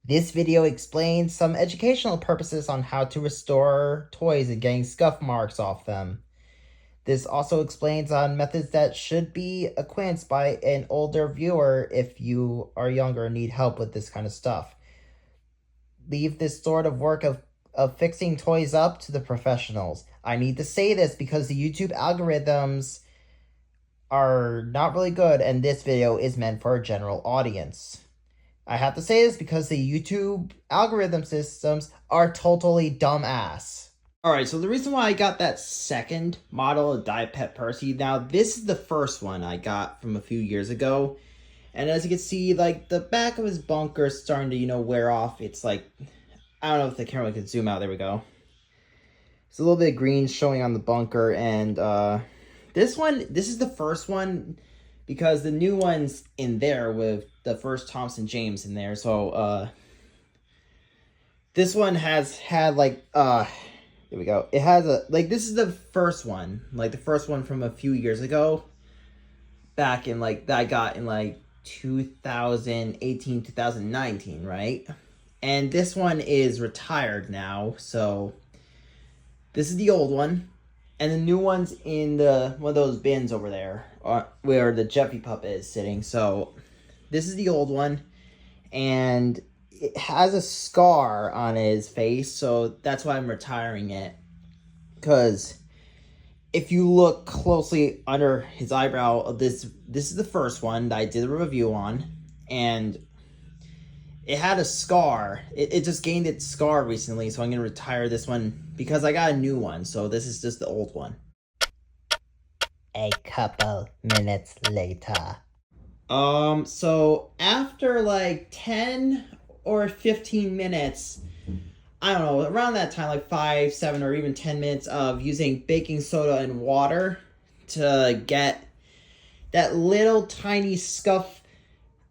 This video explains some educational purposes on how to restore toys and getting scuff marks off them. This also explains on methods that should be acquainted by an older viewer if you are younger and need help with this kind of stuff. Leave this sort of work of fixing toys up to the professionals. I need to say this because the YouTube algorithms are not really good and this video is meant for a general audience. I have to say this because the YouTube algorithm systems are totally dumbass. Alright, so the reason why I got that second model of Die Pet Percy, now this is the first one I got from a few years ago. And as you can see, like, the back of his bunker is starting to, wear off. It's like, I don't know if the camera can zoom out. There we go. It's a little bit of green showing on the bunker. And this is the first one because the new one's in there with the first Thompson James in there. So this one has had, like, there we go. It has this is the first one. Like, the first one from a few years ago. Back in, like, that I got in, like, 2018, 2019, right? And this one is retired now, so this is the old one. And the new one's in one of those bins over there, where the Jeffy pup is sitting. So this is the old one, and it has a scar on his face, so that's why I'm retiring it. Because if you look closely under his eyebrow, this is the first one that I did a review on, and it had a scar. It just gained its scar recently, so I'm going to retire this one because I got a new one, so this is just the old one. A couple minutes later. So after like 10 or 15 minutes, I don't know, around that time, like 5, 7, or even 10 minutes of using baking soda and water to get that little tiny scuff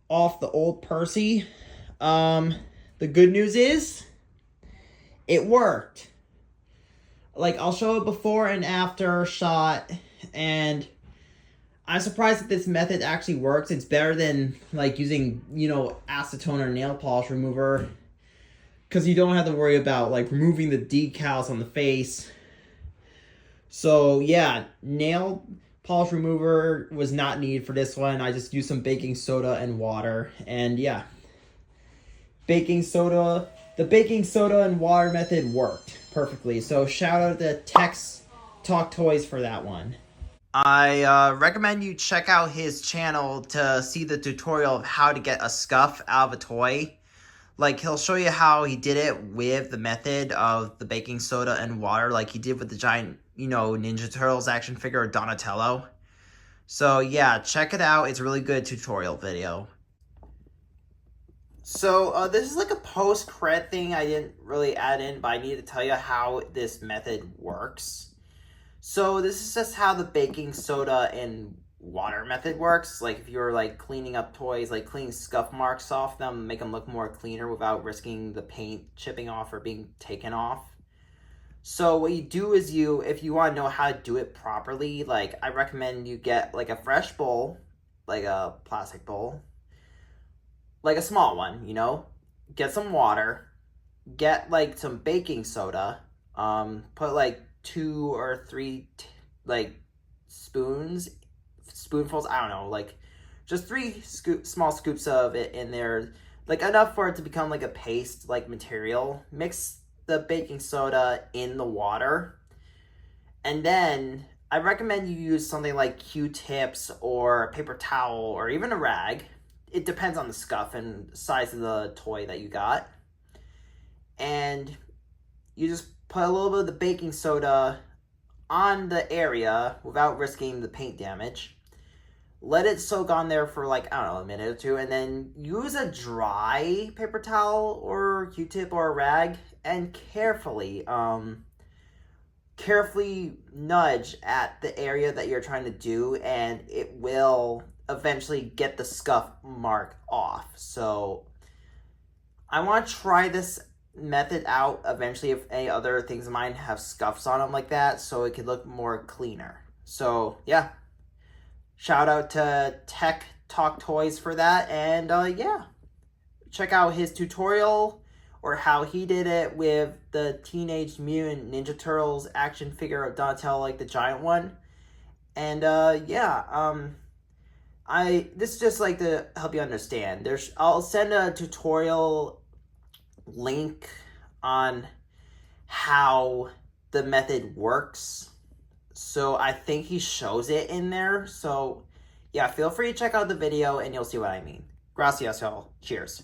off the old Percy. The good news is, it worked. Like, I'll show a before and after shot, and I'm surprised that this method actually works. It's better than, like, using, acetone or nail polish remover, because you don't have to worry about, like, removing the decals on the face. So, yeah, nail polish remover was not needed for this one. I just used some baking soda and water. And, yeah, the baking soda and water method worked perfectly. So, shout out to Tex Talk Toys for that one. I recommend you check out his channel to see the tutorial of how to get a scuff out of a toy. Like, he'll show you how he did it with the method of the baking soda and water, like he did with the giant, Ninja Turtles action figure of Donatello. So, yeah, check it out. It's a really good tutorial video. So, this is like a post-cred thing I didn't really add in, but I need to tell you how this method works. So, this is just how the baking soda and water method works. Like, if you're like cleaning up toys, like cleaning scuff marks off them, make them look more cleaner without risking the paint chipping off or being taken off. So what you do is if you want to know how to do it properly, like, I recommend you get like a fresh bowl, like a plastic bowl, like a small one, get some water, get like some baking soda, put like 2 or 3 spoonfuls, I don't know, like just 3 small scoops of it in there, like enough for it to become like a paste like material. Mix the baking soda in the water, and then I recommend you use something like Q-tips or a paper towel or even a rag. It depends on the scuff and size of the toy that you got. And you just put a little bit of the baking soda on the area without risking the paint damage. Let it soak on there for like, I don't know, a minute or two, and then use a dry paper towel or Q-tip or a rag and carefully nudge at the area that you're trying to do, and it will eventually get the scuff mark off. So I want to try this method out eventually if any other things of mine have scuffs on them like that, so it could look more cleaner. So yeah, shout out to Tech Talk Toys for that, and yeah, check out his tutorial or how he did it with the Teenage Mutant Ninja Turtles action figure of Donatello, like the giant one. And this is just like to help you understand. I'll send a tutorial link on how the method works. So I think he shows it in there. So yeah, feel free to check out the video and you'll see what I mean. Gracias, y'all. Cheers.